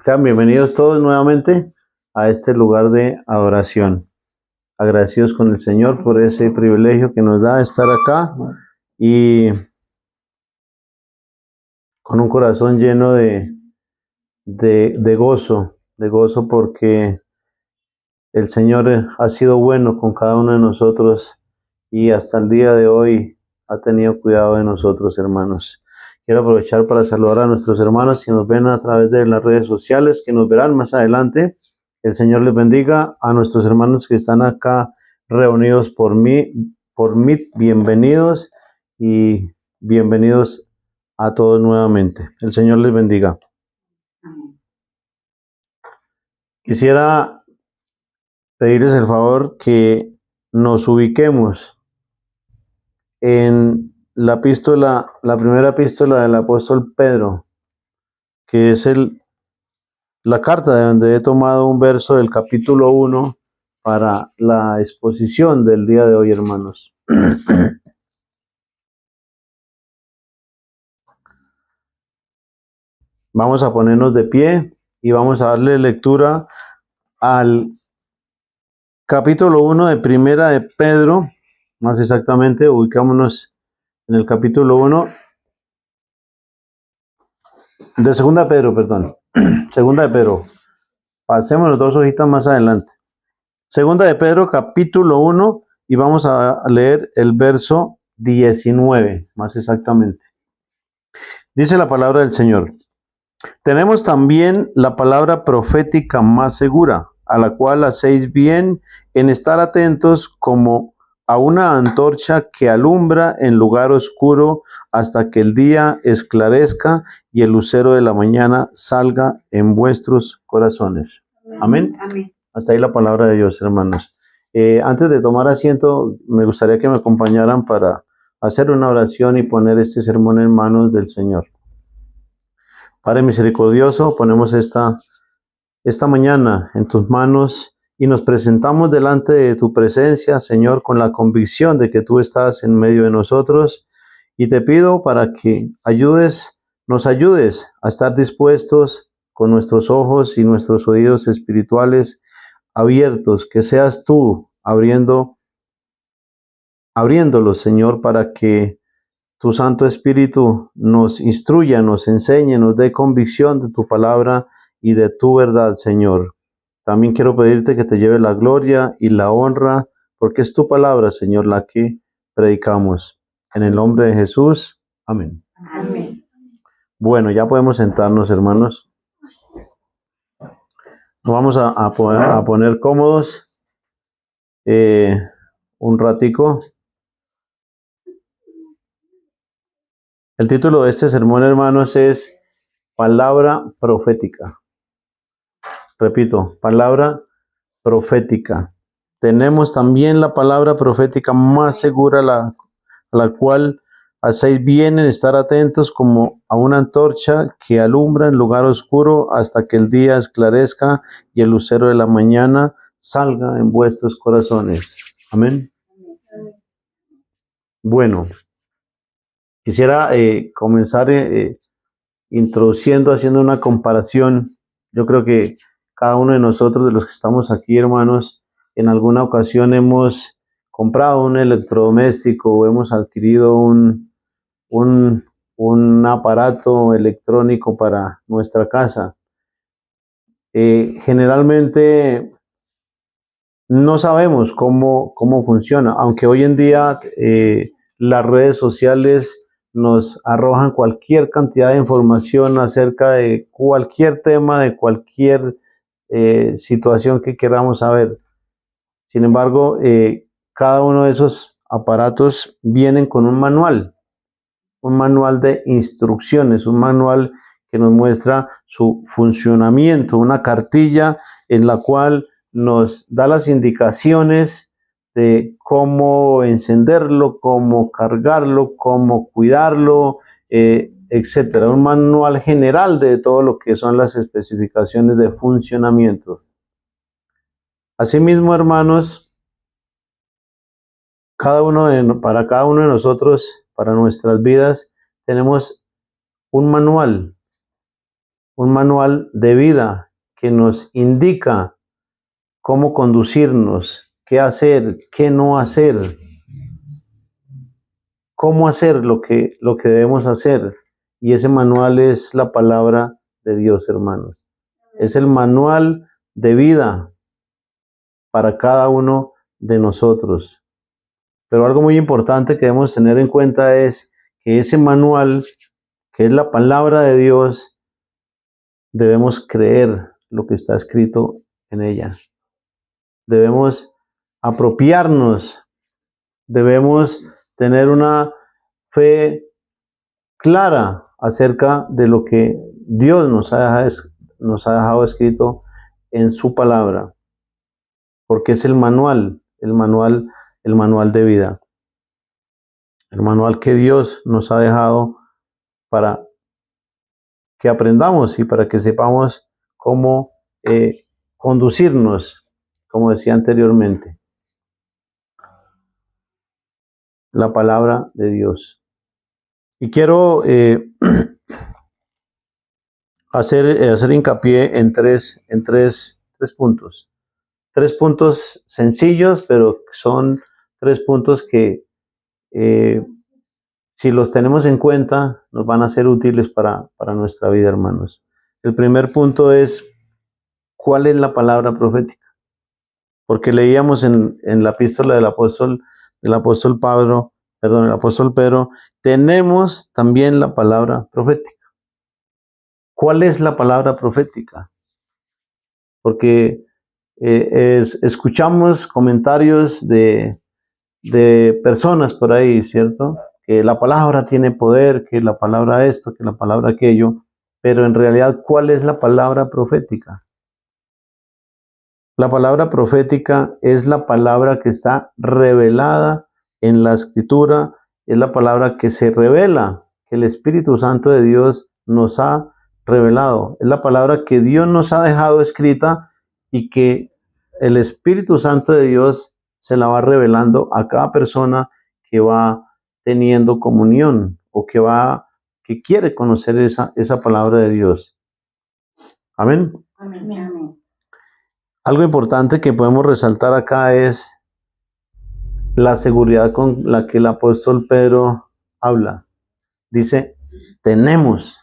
Sean bienvenidos todos nuevamente a este lugar de adoración. Agradecidos con el Señor por ese privilegio que nos da estar acá y con un corazón lleno de gozo porque el Señor ha sido bueno con cada uno de nosotros y hasta el día de hoy ha tenido cuidado de nosotros, hermanos. Quiero aprovechar para saludar a nuestros hermanos que nos ven a través de las redes sociales, que nos verán más adelante. El Señor les bendiga. A nuestros hermanos que están acá reunidos por mí, bienvenidos y bienvenidos a todos nuevamente. El Señor les bendiga. Quisiera pedirles el favor que nos ubiquemos en la primera epístola del apóstol Pedro, que es la carta de donde he tomado un verso del capítulo 1 para la exposición del día de hoy, hermanos. Vamos a ponernos de pie y vamos a darle lectura al capítulo 1 de Primera de Pedro, más exactamente, ubicámonos en el capítulo 1 de Segunda de Pedro, perdón. Segunda de Pedro. Pasémonos dos hojitas más adelante. Segunda de Pedro, capítulo 1, y vamos a leer el verso 19, más exactamente. Dice la palabra del Señor. Tenemos también la palabra profética más segura, a la cual hacéis bien en estar atentos como a una antorcha que alumbra en lugar oscuro hasta que el día esclarezca y el lucero de la mañana salga en vuestros corazones. Amén. Amén. Hasta ahí la palabra de Dios, hermanos. Antes de tomar asiento, me gustaría que me acompañaran para hacer una oración y poner este sermón en manos del Señor. Padre misericordioso, ponemos esta mañana en tus manos y nos presentamos delante de tu presencia, Señor, con la convicción de que tú estás en medio de nosotros y te pido para que nos ayudes a estar dispuestos con nuestros ojos y nuestros oídos espirituales abiertos, que seas tú abriéndolos, Señor, para que tu Santo Espíritu nos instruya, nos enseñe, nos dé convicción de tu palabra y de tu verdad, Señor. También quiero pedirte que te lleve la gloria y la honra, porque es tu palabra, Señor, la que predicamos. En el nombre de Jesús, amén. Amén. Bueno, ya podemos sentarnos, hermanos. Nos vamos a poner cómodos un ratico. El título de este sermón, hermanos, es Palabra Profética. Repito, palabra profética. Tenemos también la palabra profética más segura, a la cual hacéis bien en estar atentos como a una antorcha que alumbra en lugar oscuro hasta que el día esclarezca y el lucero de la mañana salga en vuestros corazones. Amén. Bueno, quisiera comenzar introduciendo, haciendo una comparación. Yo creo que cada uno de nosotros, de los que estamos aquí, hermanos, en alguna ocasión hemos comprado un electrodoméstico o hemos adquirido un, un aparato electrónico para nuestra casa. Generalmente no sabemos cómo funciona, aunque hoy en día las redes sociales nos arrojan cualquier cantidad de información acerca de cualquier tema, de cualquier situación que queramos saber. Sin embargo, cada uno de esos aparatos vienen con un manual de instrucciones, un manual que nos muestra su funcionamiento, una cartilla en la cual nos da las indicaciones de cómo encenderlo, cómo cargarlo, cómo cuidarlo, etcétera. Un manual general de todo lo que son las especificaciones de funcionamiento. Asimismo, hermanos, para cada uno de nosotros, para nuestras vidas, tenemos un manual un manual de vida que nos indica cómo conducirnos, qué hacer, qué no hacer, cómo hacer lo que debemos hacer. Y ese manual es la palabra de Dios, hermanos. Es el manual de vida para cada uno de nosotros. Pero algo muy importante que debemos tener en cuenta es que ese manual, que es la palabra de Dios, debemos creer lo que está escrito en ella. Debemos apropiarnos, debemos tener una fe clara acerca de lo que Dios nos ha dejado escrito en su palabra, porque es el manual de vida, el manual que Dios nos ha dejado para que aprendamos y para que sepamos cómo conducirnos, como decía anteriormente, la palabra de Dios. Y quiero hacer hincapié en tres puntos. 3 puntos sencillos, pero son 3 puntos que si los tenemos en cuenta nos van a ser útiles para nuestra vida, hermanos. El primer punto es, ¿cuál es la palabra profética? Porque leíamos en la epístola del apóstol Pedro, tenemos también la palabra profética. ¿Cuál es la palabra profética? Porque escuchamos comentarios de personas por ahí, ¿cierto? Que la palabra tiene poder, que la palabra esto, que la palabra aquello, pero en realidad, ¿cuál es la palabra profética? La palabra profética es la palabra que está revelada en la Escritura, es la palabra que se revela, que el Espíritu Santo de Dios nos ha revelado. Es la palabra que Dios nos ha dejado escrita y que el Espíritu Santo de Dios se la va revelando a cada persona que va teniendo comunión o que quiere conocer esa palabra de Dios. Amén. Amén. Algo importante que podemos resaltar acá es la seguridad con la que el apóstol Pedro habla. Dice, tenemos.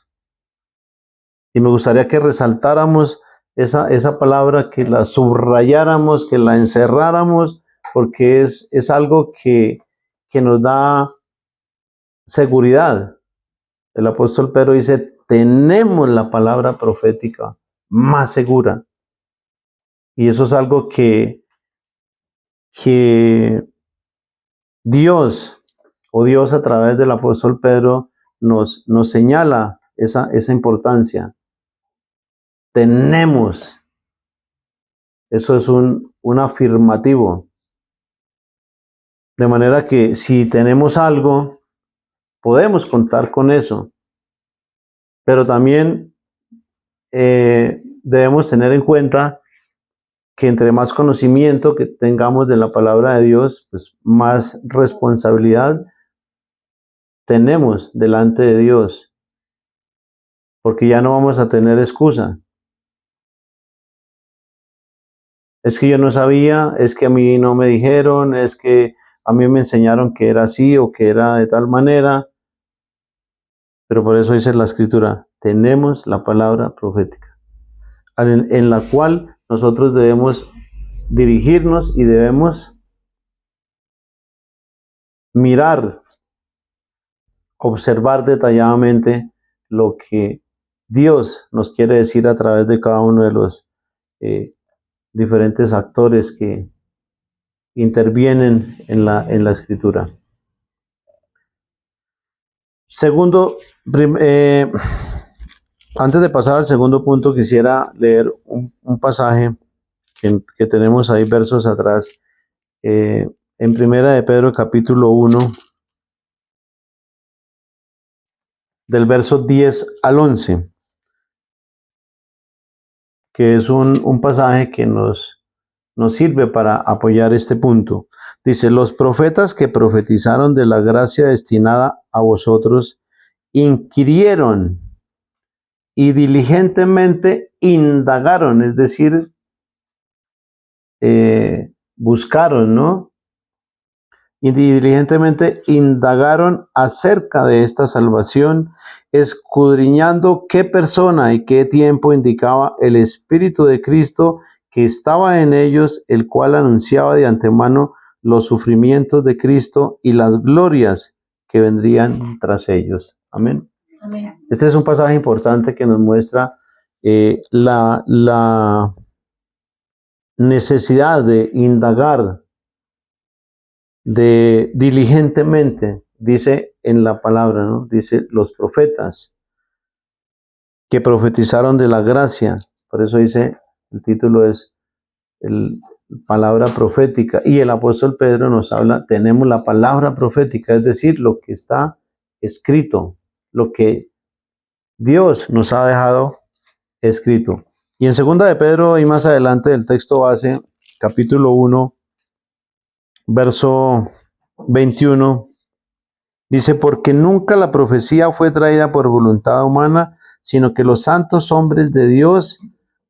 Y me gustaría que resaltáramos esa palabra, que la subrayáramos, que la encerráramos, porque es algo que nos da seguridad. El apóstol Pedro dice, tenemos la palabra profética más segura. Y eso es algo que Dios a través del apóstol Pedro nos señala esa importancia. Tenemos. Eso es un afirmativo. De manera que si tenemos algo, podemos contar con eso. Pero también debemos tener en cuenta que entre más conocimiento que tengamos de la palabra de Dios, pues más responsabilidad tenemos delante de Dios, porque ya no vamos a tener excusa. Es que yo no sabía, es que a mí no me dijeron, es que a mí me enseñaron que era así o que era de tal manera. Pero por eso dice la Escritura, tenemos la palabra profética, en la cual nosotros debemos dirigirnos y debemos mirar, observar detalladamente lo que Dios nos quiere decir a través de cada uno de los diferentes actores que intervienen en la Escritura. Segundo, antes de pasar al segundo punto, quisiera leer un pasaje que tenemos ahí versos atrás, en Primera de Pedro, capítulo 1, del verso 10 al 11, que es un pasaje que nos sirve para apoyar este punto. Dice, los profetas que profetizaron de la gracia destinada a vosotros inquirieron y diligentemente indagaron, es decir, buscaron, ¿no? Y diligentemente indagaron acerca de esta salvación, escudriñando qué persona y qué tiempo indicaba el Espíritu de Cristo que estaba en ellos, el cual anunciaba de antemano los sufrimientos de Cristo y las glorias que vendrían tras ellos. Amén. Amén. Este es un pasaje importante que nos muestra la necesidad de indagar de diligentemente, dice en la palabra, ¿no? Dice los profetas que profetizaron de la gracia. Por eso dice, el título es palabra profética. Y el apóstol Pedro nos habla, tenemos la palabra profética, es decir, lo que está escrito, lo que Dios nos ha dejado escrito. Y en segunda de Pedro, y más adelante del texto base, capítulo 1, verso 21, dice, porque nunca la profecía fue traída por voluntad humana, sino que los santos hombres de Dios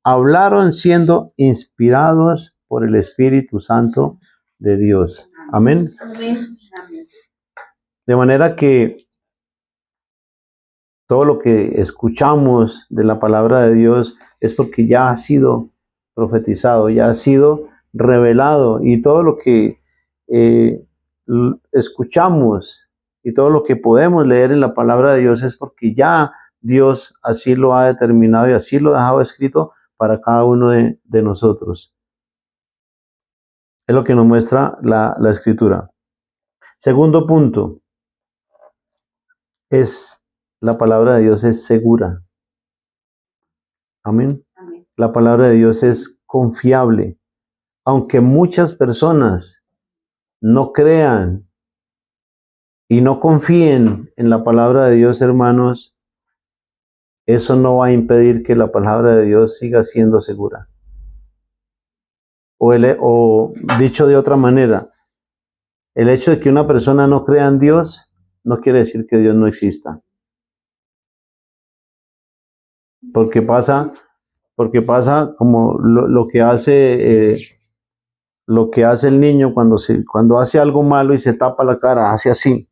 hablaron siendo inspirados por el Espíritu Santo de Dios. Amén. Amén. De manera que todo lo que escuchamos de la palabra de Dios es porque ya ha sido profetizado, ya ha sido revelado, y todo lo que escuchamos y todo lo que podemos leer en la palabra de Dios es porque ya Dios así lo ha determinado y así lo ha dejado escrito para cada uno de nosotros. Es lo que nos muestra la escritura. Segundo punto, la palabra de Dios es segura. Amén. Amén. La palabra de Dios es confiable. Aunque muchas personas no crean y no confíen en la palabra de Dios, hermanos, eso no va a impedir que la palabra de Dios siga siendo segura. O dicho de otra manera, el hecho de que una persona no crea en Dios no quiere decir que Dios no exista. Porque pasa como lo que hace el niño cuando hace algo malo y se tapa la cara, hace así.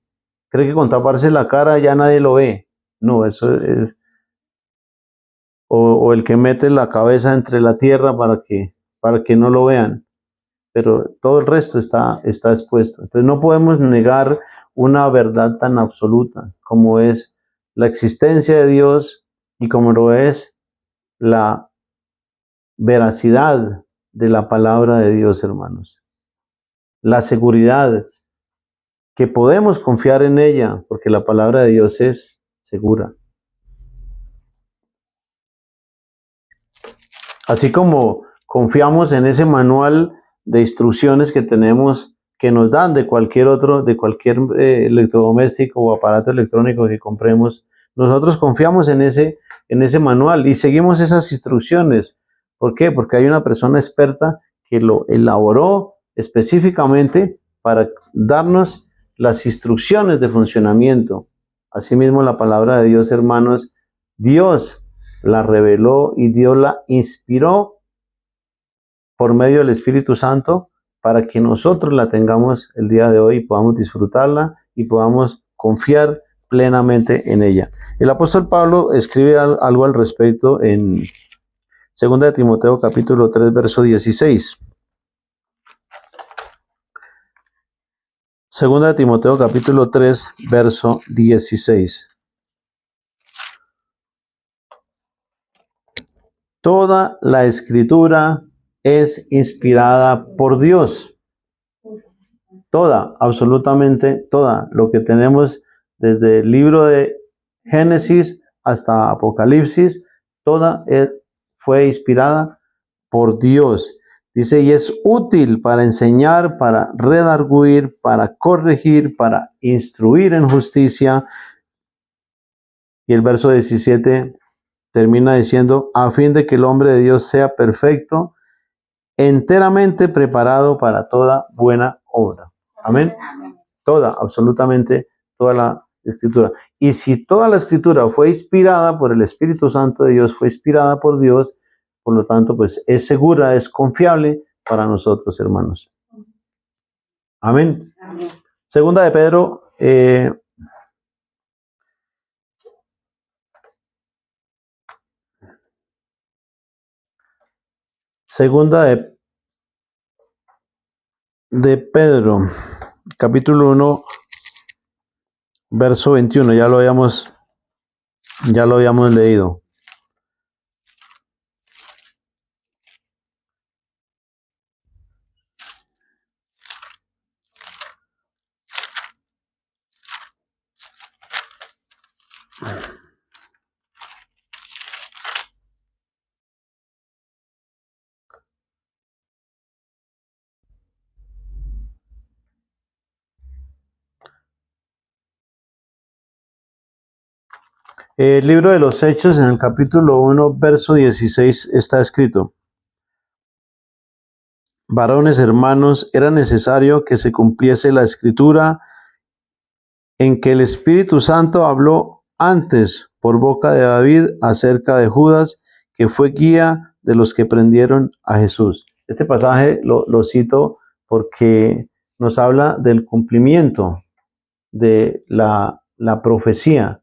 Cree que con taparse la cara ya nadie lo ve. No, eso es. O el que mete la cabeza entre la tierra para que no lo vean. Pero todo el resto está expuesto. Entonces no podemos negar una verdad tan absoluta como es la existencia de Dios y como lo es la veracidad de la palabra de Dios, hermanos. La seguridad que podemos confiar en ella porque la palabra de Dios es segura. Así como confiamos en ese manual de instrucciones que tenemos, que nos dan de cualquier electrodoméstico o aparato electrónico que compremos, nosotros confiamos en ese manual y seguimos esas instrucciones. ¿Por qué? Porque hay una persona experta que lo elaboró específicamente para darnos las instrucciones de funcionamiento. Asimismo, la palabra de Dios, hermanos, Dios la reveló y Dios la inspiró por medio del Espíritu Santo para que nosotros la tengamos el día de hoy y podamos disfrutarla y podamos confiar plenamente en ella. El apóstol Pablo escribe algo al respecto en 2 de Timoteo capítulo 3, verso 16. 2 de Timoteo capítulo 3, verso 16. Toda la escritura es inspirada por Dios. Toda, absolutamente toda. Lo que tenemos desde el libro de Génesis hasta Apocalipsis, toda fue inspirada por Dios. Dice, y es útil para enseñar, para redarguir, para corregir, para instruir en justicia. Y el verso 17 termina diciendo, a fin de que el hombre de Dios sea perfecto, enteramente preparado para toda buena obra. Amén. Toda, absolutamente toda escritura. Y si toda la escritura fue inspirada por el Espíritu Santo de Dios, fue inspirada por Dios, por lo tanto, pues es segura, es confiable para nosotros, hermanos. Amén. Amén. Segunda de Pedro, segunda de Pedro, capítulo 1, verso 21, ya lo habíamos leído. El libro de los Hechos, en el capítulo 1, verso 16, está escrito: varones hermanos, era necesario que se cumpliese la escritura en que el Espíritu Santo habló antes por boca de David acerca de Judas, que fue guía de los que prendieron a Jesús. Este pasaje lo cito porque nos habla del cumplimiento de la profecía,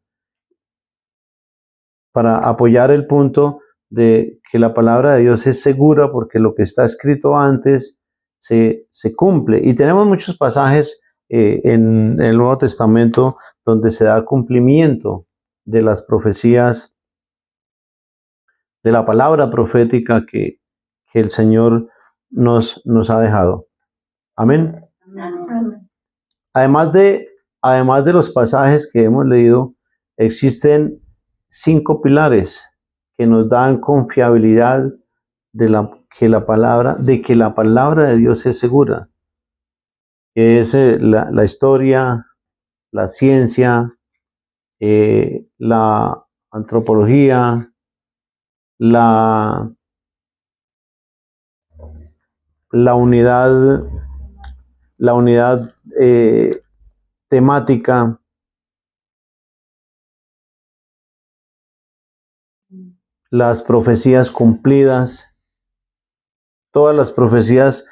para apoyar el punto de que la palabra de Dios es segura porque lo que está escrito antes se cumple. Y tenemos muchos pasajes en el Nuevo Testamento donde se da cumplimiento de las profecías, de la palabra profética que el Señor nos ha dejado. Amén. Amén. Además de los pasajes que hemos leído, existen 5 pilares que nos dan confiabilidad de que la palabra de Dios es segura. Que es la historia, la ciencia, la antropología, la unidad, temática, las profecías cumplidas, todas las profecías.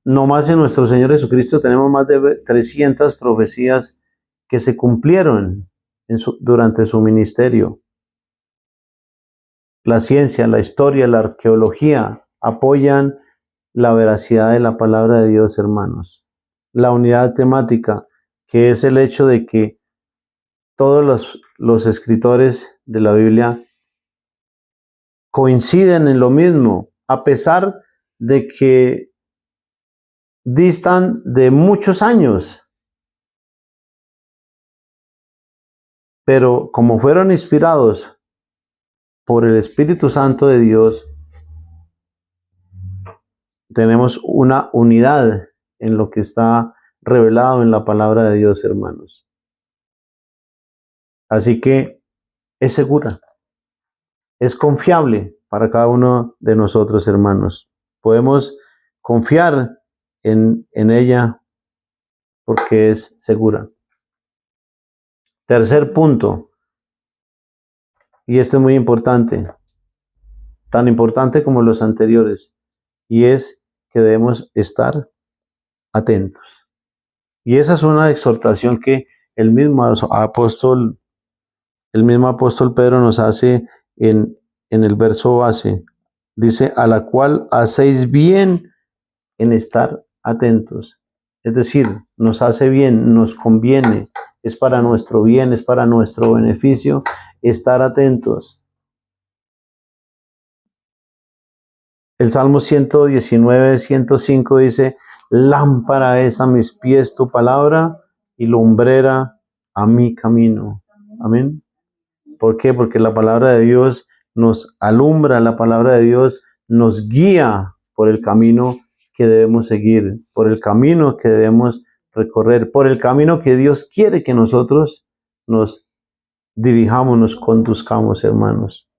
No más en nuestro Señor Jesucristo tenemos más de 300 profecías que se cumplieron durante su ministerio. La ciencia, la historia, la arqueología apoyan la veracidad de la palabra de Dios, hermanos. La unidad temática, que es el hecho de que todos los escritores de la Biblia coinciden en lo mismo, a pesar de que distan de muchos años. Pero como fueron inspirados por el Espíritu Santo de Dios, tenemos una unidad en lo que está revelado en la palabra de Dios, hermanos. Así que es segura, es confiable para cada uno de nosotros, hermanos. Podemos confiar en ella porque es segura. Tercer punto, y este es muy importante, tan importante como los anteriores, y es que debemos estar atentos. Y esa es una exhortación que el mismo apóstol Pedro nos hace en el verso base. Dice: a la cual hacéis bien en estar atentos. Es decir, nos hace bien, nos conviene, es para nuestro bien, es para nuestro beneficio estar atentos. El Salmo 119, 105 dice: lámpara es a mis pies tu palabra y lumbrera a mi camino. Amén. ¿Por qué? Porque la palabra de Dios nos alumbra, la palabra de Dios nos guía por el camino que debemos seguir, por el camino que debemos recorrer, por el camino que Dios quiere que nosotros nos dirijamos, nos conduzcamos, hermanos.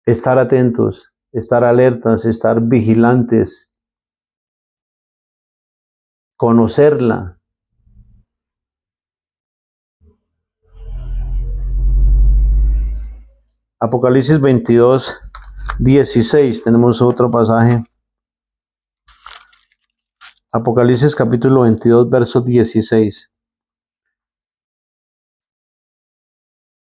Estar atentos, estar alertas, estar vigilantes, conocerla, Apocalipsis 22, 16. Tenemos otro pasaje. Apocalipsis capítulo 22, verso 16.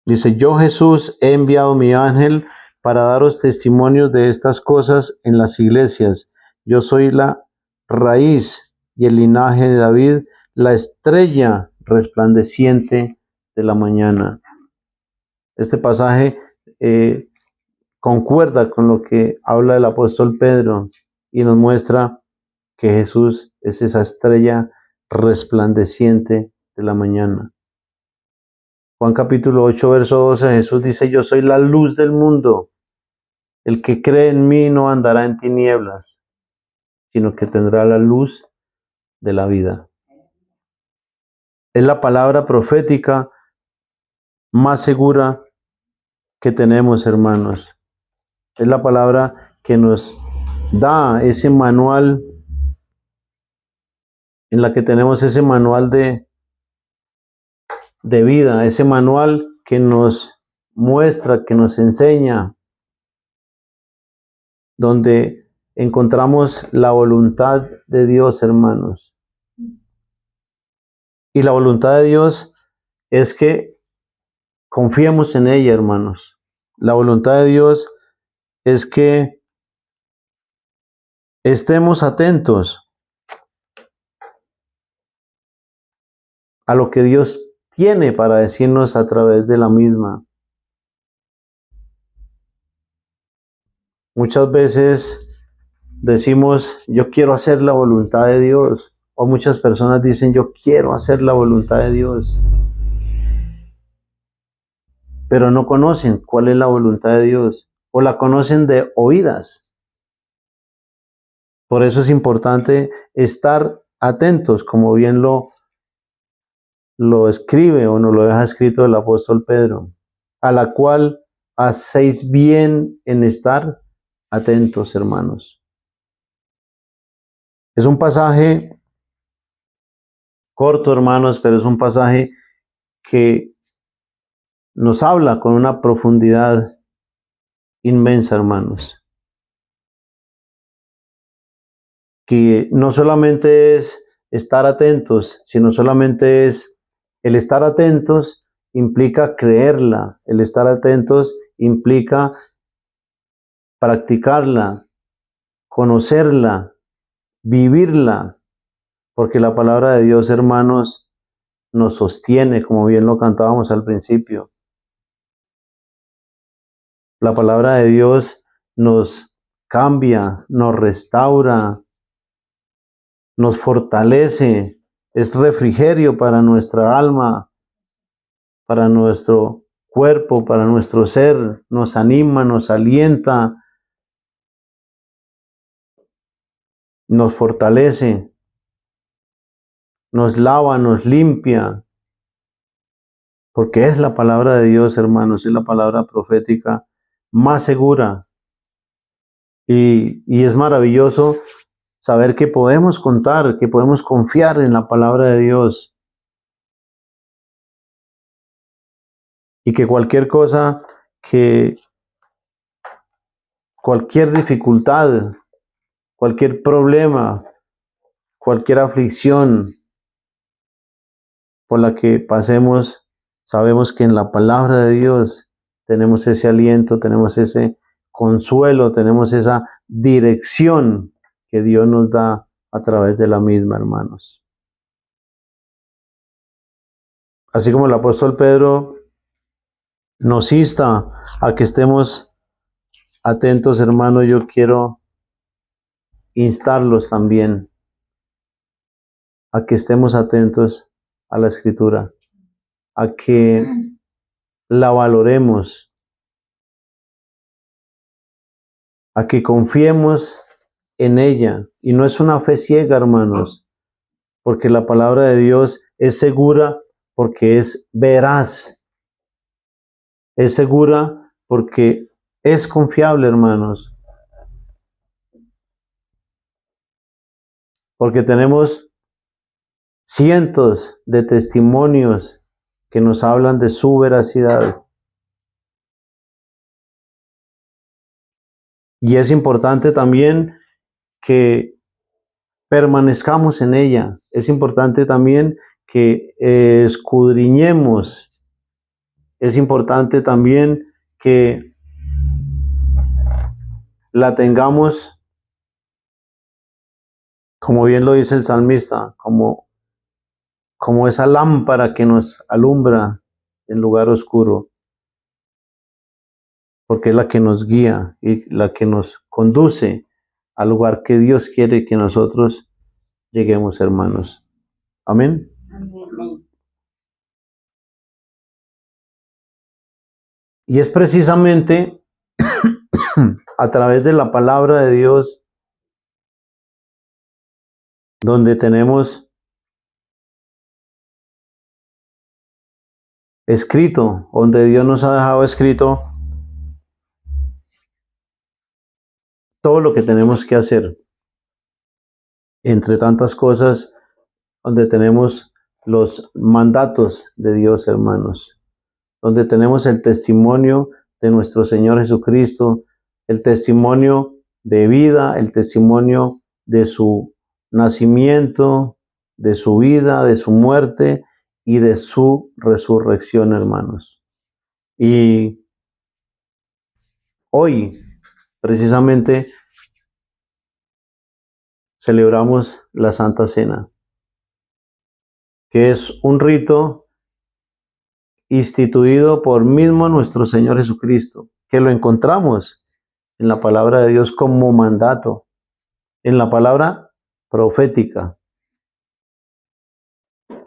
Dice, yo Jesús he enviado mi ángel para daros testimonio de estas cosas en las iglesias. Yo soy la raíz y el linaje de David, la estrella resplandeciente de la mañana. Este pasaje concuerda con lo que habla el apóstol Pedro y nos muestra que Jesús es esa estrella resplandeciente de la mañana. Juan capítulo 8, verso 12, Jesús dice, yo soy la luz del mundo. El que cree en mí no andará en tinieblas, sino que tendrá la luz de la vida. Es la palabra profética más segura que tenemos, hermanos. Es la palabra que nos da ese manual, en la que tenemos ese manual de vida, ese manual que nos muestra, que nos enseña, donde encontramos la voluntad de Dios, hermanos. Y la voluntad de Dios es que confiemos en ella, hermanos. La voluntad de Dios es que estemos atentos a lo que Dios tiene para decirnos a través de la misma. Muchas veces decimos, yo quiero hacer la voluntad de Dios. O muchas personas dicen, yo quiero hacer la voluntad de Dios. Pero no conocen cuál es la voluntad de Dios. O la conocen de oídas. Por eso es importante estar atentos, como bien lo escribe o nos lo deja escrito el apóstol Pedro, a la cual hacéis bien en estar atentos, hermanos. Es un pasaje corto, hermanos, pero es un pasaje que nos habla con una profundidad inmensa, hermanos. Que no solamente es estar atentos, sino solamente es el estar atentos implica creerla, el estar atentos implica practicarla, conocerla, vivirla, porque la palabra de Dios, hermanos, nos sostiene, como bien lo cantábamos al principio. La palabra de Dios nos cambia, nos restaura, nos fortalece, es refrigerio para nuestra alma, para nuestro cuerpo, para nuestro ser, nos anima, nos alienta, nos fortalece, nos lava, nos limpia, porque es la palabra de Dios, hermanos, es la palabra profética más segura. Y es maravilloso saber que podemos contar, que podemos confiar en la palabra de Dios. Y que cualquier cosa, que cualquier dificultad, cualquier problema, cualquier aflicción por la que pasemos, sabemos que en la palabra de Dios tenemos ese aliento, tenemos ese consuelo, tenemos esa dirección que Dios nos da a través de la misma, hermanos. Así como el apóstol Pedro nos insta a que estemos atentos, hermanos, yo quiero instarlos también a que estemos atentos a la Escritura, a que la valoremos, a que confiemos en ella. Y no es una fe ciega, hermanos, porque la palabra de Dios es segura porque es veraz. Es segura porque es confiable, hermanos. Porque tenemos cientos de testimonios que nos hablan de su veracidad. Y es importante también que permanezcamos en ella. Es importante también que escudriñemos. Es importante también que la tengamos, como bien lo dice el salmista, como esa lámpara que nos alumbra en lugar oscuro, porque es la que nos guía y la que nos conduce al lugar que Dios quiere que nosotros lleguemos, hermanos. Amén. Amén. Y es precisamente a través de la palabra de Dios donde tenemos escrito, donde Dios nos ha dejado escrito todo lo que tenemos que hacer. Entre tantas cosas, donde tenemos los mandatos de Dios, hermanos, donde tenemos el testimonio de nuestro Señor Jesucristo, el testimonio de vida, el testimonio de su nacimiento, de su vida, de su muerte y de su resurrección, hermanos. Y hoy, precisamente, celebramos la Santa Cena, que es un rito instituido por mismo nuestro Señor Jesucristo, que lo encontramos en la palabra de Dios como mandato, en la palabra profética,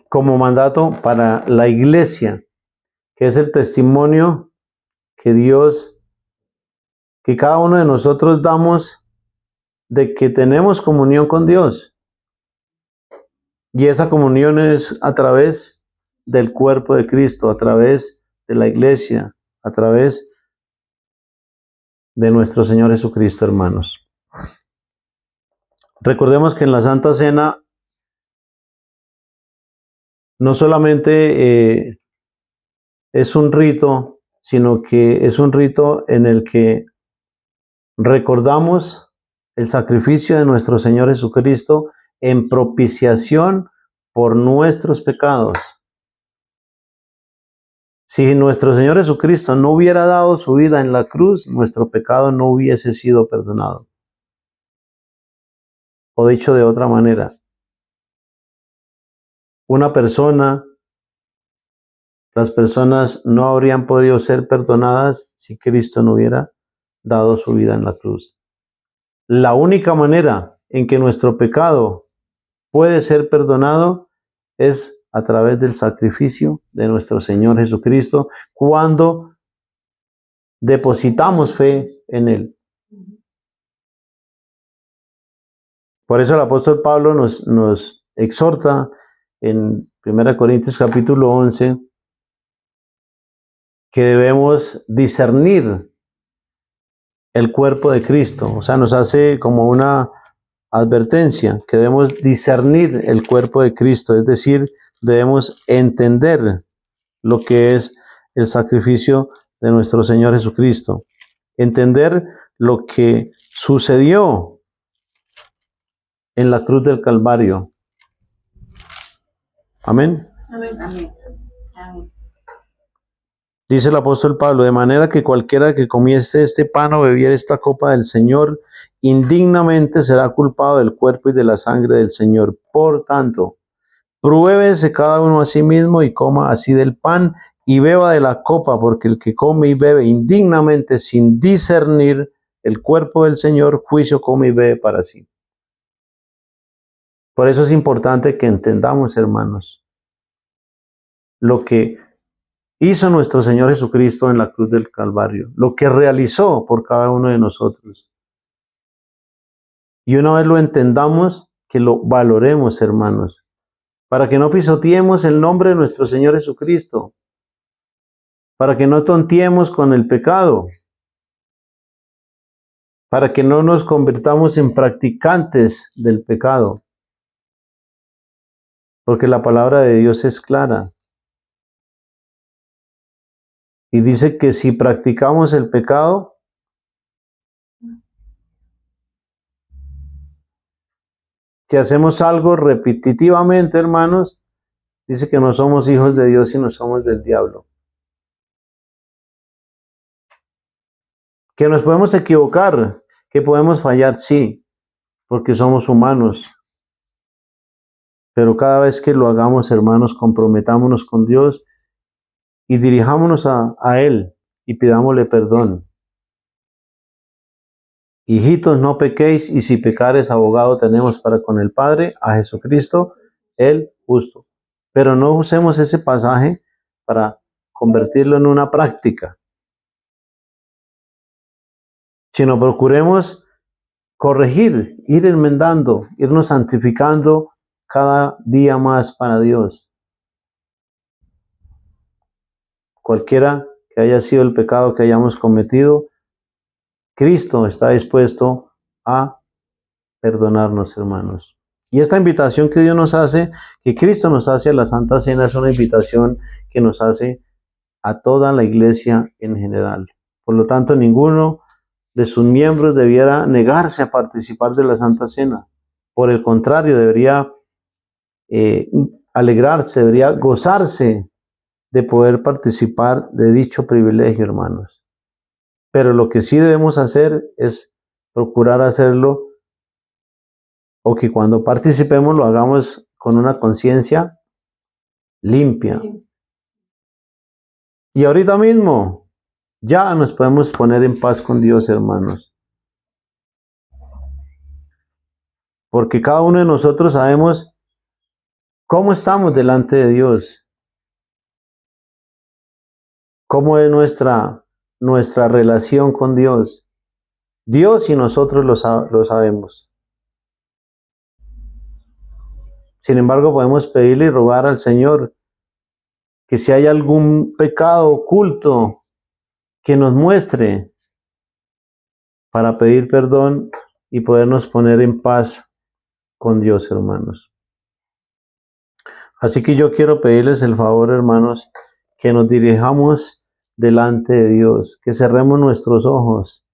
como mandato para la iglesia, que es el testimonio que Dios, que cada uno de nosotros damos de que tenemos comunión con Dios. Y esa comunión es a través del cuerpo de Cristo, a través de la iglesia, a través de nuestro Señor Jesucristo, hermanos. Recordemos que en la Santa Cena no solamente es un rito, sino que es un rito en el que recordamos el sacrificio de nuestro Señor Jesucristo en propiciación por nuestros pecados. Si nuestro Señor Jesucristo no hubiera dado su vida en la cruz, nuestro pecado no hubiese sido perdonado. O dicho de otra manera, las personas no habrían podido ser perdonadas si Cristo no hubiera dado su vida en la cruz. La única manera en que nuestro pecado puede ser perdonado es a través del sacrificio de nuestro Señor Jesucristo cuando depositamos fe en Él. Por eso el apóstol Pablo nos exhorta en 1 Corintios capítulo 11 que debemos discernir el cuerpo de Cristo. O sea, nos hace como una advertencia que debemos discernir el cuerpo de Cristo, es decir, debemos entender lo que es el sacrificio de nuestro Señor Jesucristo, entender lo que sucedió en la cruz del Calvario. Amén. Amén. Amén. Amén. Dice el apóstol Pablo, de manera que cualquiera que comiese este pan o bebiera esta copa del Señor, indignamente será culpado del cuerpo y de la sangre del Señor. Por tanto, pruébese cada uno a sí mismo y coma así del pan y beba de la copa, porque el que come y bebe indignamente sin discernir el cuerpo del Señor, juicio come y bebe para sí. Por eso es importante que entendamos, hermanos, lo que hizo nuestro Señor Jesucristo en la cruz del Calvario, lo que realizó por cada uno de nosotros. Y una vez lo entendamos, que lo valoremos, hermanos, para que no pisoteemos el nombre de nuestro Señor Jesucristo, para que no tonteemos con el pecado, para que no nos convirtamos en practicantes del pecado, porque la palabra de Dios es clara. Y dice que si practicamos el pecado, Si hacemos algo repetitivamente, hermanos, dice que no somos hijos de Dios, sino somos del diablo. Que nos podemos equivocar, que podemos fallar, sí, porque somos humanos. Pero cada vez que lo hagamos, hermanos, comprometámonos con Dios y dirijámonos a Él y pidámosle perdón. Hijitos, no pequéis, y si pecares, abogado tenemos para con el Padre, a Jesucristo, el justo. Pero no usemos ese pasaje para convertirlo en una práctica, sino procuremos corregir, ir enmendando, irnos santificando cada día más para Dios. Cualquiera que haya sido el pecado que hayamos cometido, Cristo está dispuesto a perdonarnos, hermanos. Y esta invitación que Dios nos hace, que Cristo nos hace a la Santa Cena, es una invitación que nos hace a toda la iglesia en general. Por lo tanto, ninguno de sus miembros debiera negarse a participar de la Santa Cena. Por el contrario, debería alegrarse, debería gozarse de poder participar de dicho privilegio, hermanos. Pero lo que sí debemos hacer es procurar hacerlo, o que cuando participemos lo hagamos con una conciencia limpia. Y ahorita mismo ya nos podemos poner en paz con Dios, hermanos. Porque cada uno de nosotros sabemos cómo estamos delante de Dios. Cómo es nuestra relación con Dios. Dios y nosotros lo sabemos. Sin embargo, podemos pedirle y rogar al Señor que si hay algún pecado oculto, que nos muestre para pedir perdón y podernos poner en paz con Dios, hermanos. Así que yo quiero pedirles el favor, hermanos, que nos dirijamos delante de Dios, que cerremos nuestros ojos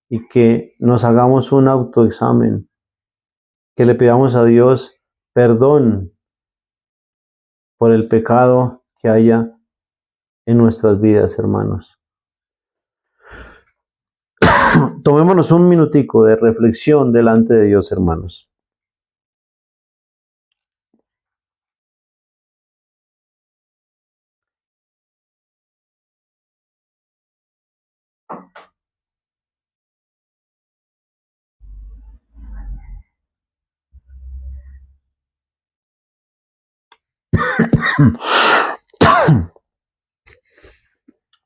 y que nos hagamos un autoexamen, que le pidamos a Dios perdón por el pecado que haya en nuestras vidas, hermanos. Tomémonos un minutico de reflexión delante de Dios, hermanos.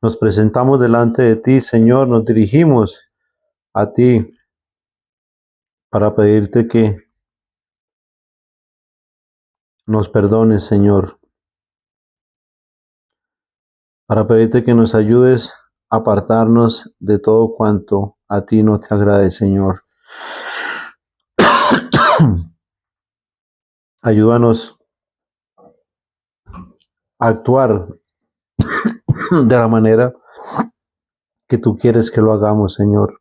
Nos presentamos delante de ti, Señor, nos dirigimos a ti para pedirte que nos perdones, Señor, para pedirte que nos ayudes a apartarnos de todo cuanto a ti no te agrade, Señor. Ayúdanos a actuar de la manera que tú quieres que lo hagamos, Señor.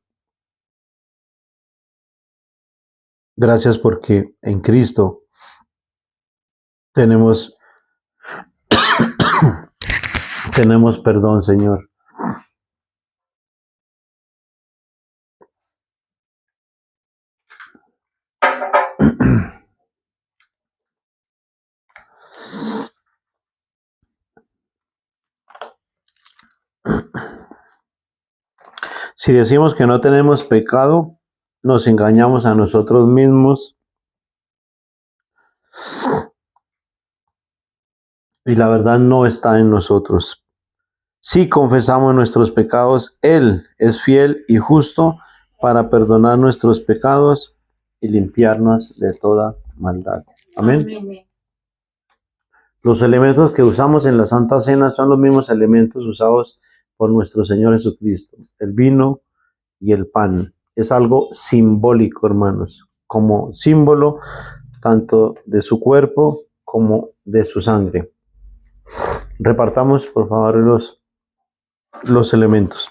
Gracias porque en Cristo tenemos perdón, Señor. Si decimos que no tenemos pecado, nos engañamos a nosotros mismos y la verdad no está en nosotros. Si confesamos nuestros pecados, Él es fiel y justo para perdonar nuestros pecados y limpiarnos de toda maldad. Amén. Amén. Los elementos que usamos en la Santa Cena son los mismos elementos usados por nuestro Señor Jesucristo. El vino y el pan. Es algo simbólico, hermanos, como símbolo tanto de su cuerpo como de su sangre. Repartamos, por favor, los elementos.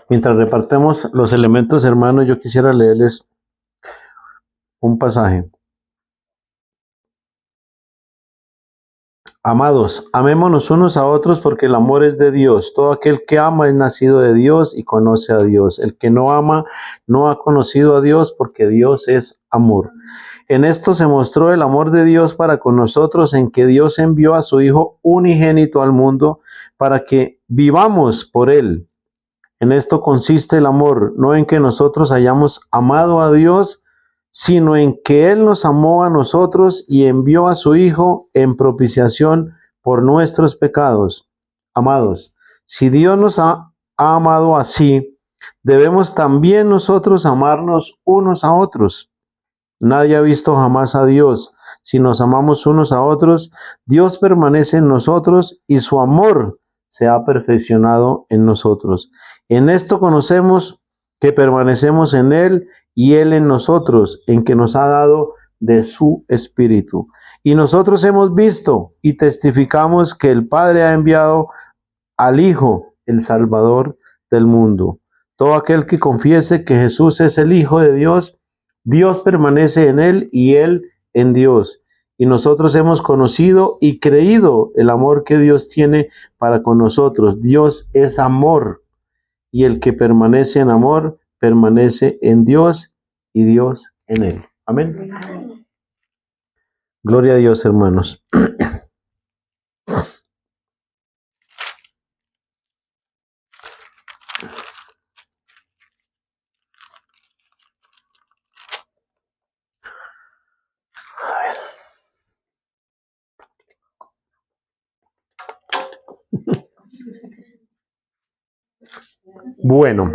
Mientras repartemos los elementos, hermanos, yo quisiera leerles un pasaje. Amados, amémonos unos a otros porque el amor es de Dios. Todo aquel que ama es nacido de Dios y conoce a Dios. El que no ama no ha conocido a Dios porque Dios es amor. En esto se mostró el amor de Dios para con nosotros, en que Dios envió a su Hijo unigénito al mundo para que vivamos por él. En esto consiste el amor, no en que nosotros hayamos amado a Dios, sino en que Él nos amó a nosotros y envió a su Hijo en propiciación por nuestros pecados. Amados, si Dios nos ha amado así, debemos también nosotros amarnos unos a otros. Nadie ha visto jamás a Dios. Si nos amamos unos a otros, Dios permanece en nosotros y su amor se ha perfeccionado en nosotros. En esto conocemos que permanecemos en Él y Él en nosotros, en que nos ha dado de su Espíritu. Y nosotros hemos visto y testificamos que el Padre ha enviado al Hijo, el Salvador del mundo. Todo aquel que confiese que Jesús es el Hijo de Dios, Dios permanece en él y él en Dios. Y nosotros hemos conocido y creído el amor que Dios tiene para con nosotros. Dios es amor, y el que permanece en amor permanece en Dios y Dios en él. Amén. Gloria a Dios, hermanos. Bueno,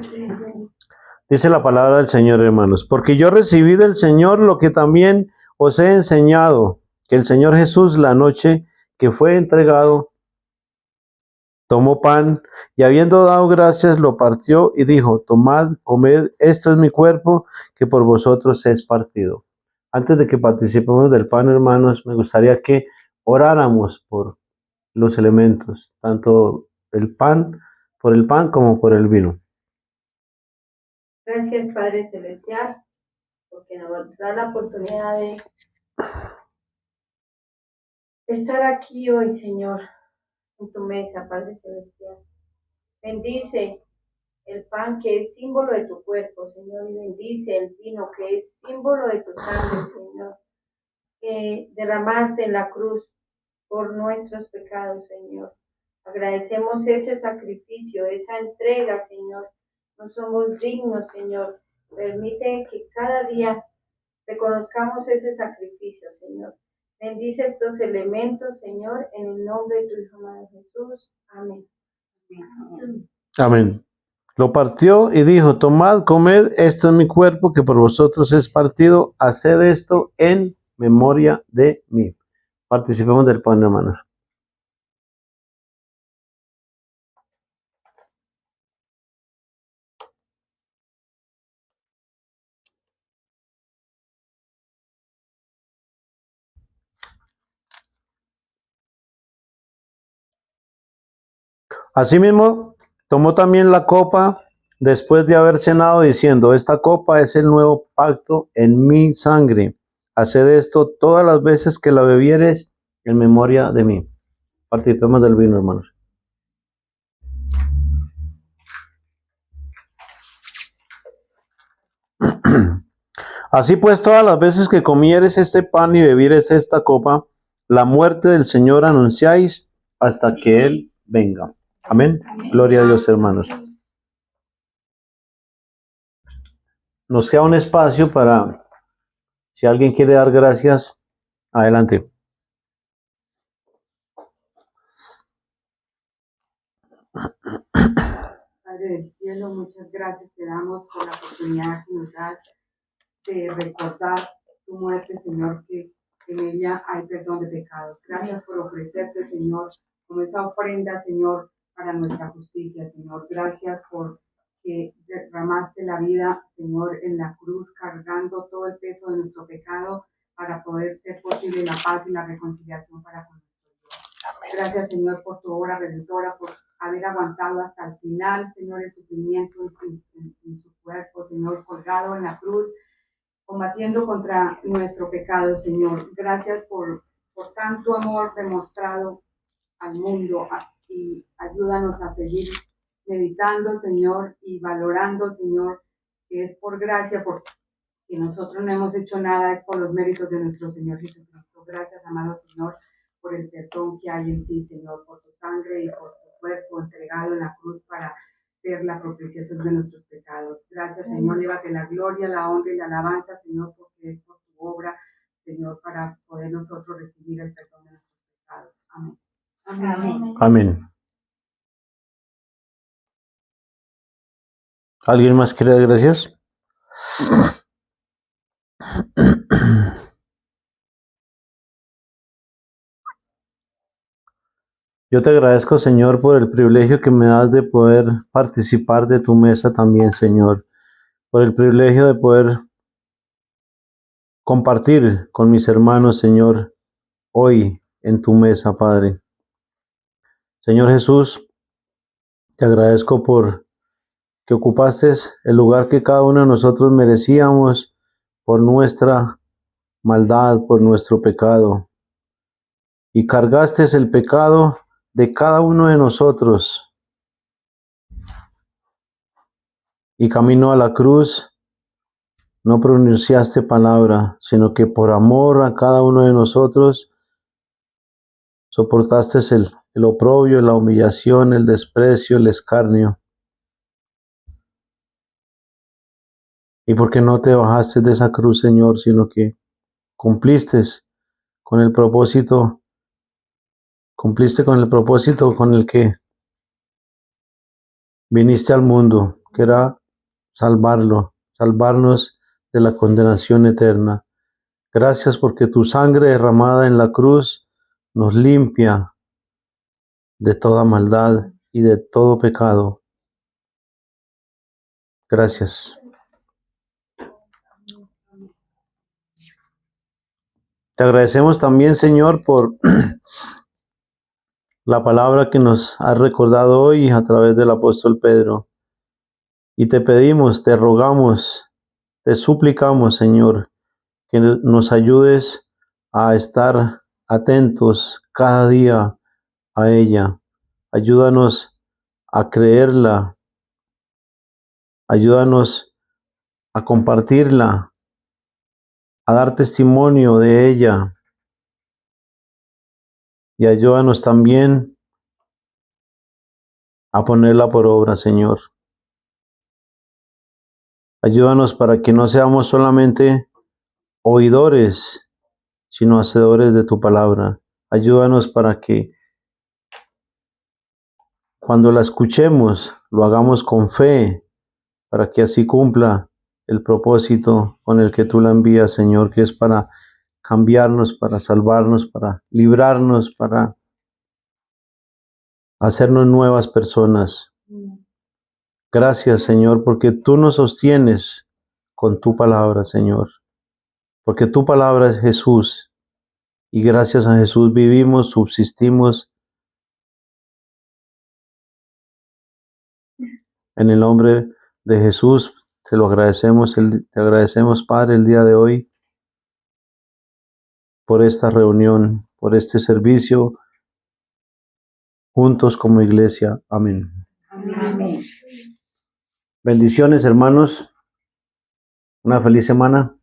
dice la palabra del Señor, hermanos, porque yo recibí del Señor lo que también os he enseñado, que el Señor Jesús la noche que fue entregado, tomó pan y habiendo dado gracias lo partió y dijo, tomad, comed, esto es mi cuerpo que por vosotros es partido. Antes de que participemos del pan, hermanos, me gustaría que oráramos por los elementos, tanto el pan, por el pan como por el vino. Gracias, Padre Celestial, porque nos da la oportunidad de estar aquí hoy, Señor, en tu mesa, Padre Celestial. Bendice el pan que es símbolo de tu cuerpo, Señor, y bendice el vino que es símbolo de tu sangre, Señor, que derramaste en la cruz por nuestros pecados, Señor. Agradecemos ese sacrificio, esa entrega, Señor. No somos dignos, Señor. Permite que cada día reconozcamos ese sacrificio, Señor. Bendice estos elementos, Señor, en el nombre de tu Hijo amado Jesús. Amén. Amén. Lo partió y dijo, tomad, comed, esto es mi cuerpo que por vosotros es partido, haced esto en memoria de mí. Participemos del pan, hermanos. Asimismo, tomó también la copa después de haber cenado, diciendo, esta copa es el nuevo pacto en mi sangre. Haced esto todas las veces que la bebieres en memoria de mí. Participemos del vino, hermanos. Así pues, todas las veces que comieres este pan y bebieres esta copa, la muerte del Señor anunciáis hasta que Él venga. Amén. Gloria a Dios, hermanos. Nos queda un espacio para, si alguien quiere dar gracias, adelante. Padre del cielo, muchas gracias te damos por la oportunidad que nos das de recordar tu muerte, Señor, que en ella hay perdón de pecados. Gracias por ofrecerte, Señor, como esa ofrenda, Señor, para nuestra justicia, Señor. Gracias por que derramaste la vida, Señor, en la cruz, cargando todo el peso de nuestro pecado para poder ser posible la paz y la reconciliación para con nuestro Dios. Gracias, Señor, por tu obra redentora, por haber aguantado hasta el final, Señor, el sufrimiento en su cuerpo, Señor, colgado en la cruz, combatiendo contra nuestro pecado, Señor. Gracias por tanto amor demostrado al mundo y ayúdanos a seguir meditando, Señor, y valorando, Señor, que es por gracia, porque nosotros no hemos hecho nada, es por los méritos de nuestro Señor Jesucristo. Gracias, amado Señor, por el perdón que hay en ti, Señor, por tu sangre y por tu cuerpo entregado en la cruz para ser la propiciación de nuestros pecados. Gracias, Señor, llévate la gloria, la honra y la alabanza, Señor, porque es por tu obra, Señor, para poder nosotros recibir el perdón de nuestros pecados. Amén. Amén. Amén. ¿Alguien más quiere dar gracias? Yo te agradezco, Señor, por el privilegio que me das de poder participar de tu mesa también, Señor. Por el privilegio de poder compartir con mis hermanos, Señor, hoy en tu mesa, Padre. Señor Jesús, te agradezco por que ocupaste el lugar que cada uno de nosotros merecíamos por nuestra maldad, por nuestro pecado. Y cargaste el pecado de cada uno de nosotros. Y camino a la cruz, no pronunciaste palabra, sino que por amor a cada uno de nosotros, soportaste el oprobio, la humillación, el desprecio, el escarnio. Y porque no te bajaste de esa cruz, Señor, sino que cumpliste con el propósito, con el que viniste al mundo, que era salvarnos de la condenación eterna. Gracias porque tu sangre derramada en la cruz nos limpia de toda maldad y de todo pecado. Gracias. Te agradecemos también, Señor, por la palabra que nos has recordado hoy a través del apóstol Pedro. Y te pedimos, te rogamos, te suplicamos, Señor, que nos ayudes a estar atentos cada día a ella. Ayúdanos a creerla. Ayúdanos a compartirla, a dar testimonio de ella. Y ayúdanos también a ponerla por obra, Señor. Ayúdanos para que no seamos solamente oidores, sino hacedores de tu palabra. Ayúdanos para que cuando la escuchemos, lo hagamos con fe, para que así cumpla el propósito con el que tú la envías, Señor, que es para cambiarnos, para salvarnos, para librarnos, para hacernos nuevas personas. Gracias, Señor, porque tú nos sostienes con tu palabra, Señor. Porque tu palabra es Jesús. Y gracias a Jesús vivimos, subsistimos. En el nombre de Jesús te lo agradecemos, te agradecemos, Padre, el día de hoy por esta reunión, por este servicio, juntos como iglesia. Amén. Amén. Bendiciones, hermanos. Una feliz semana.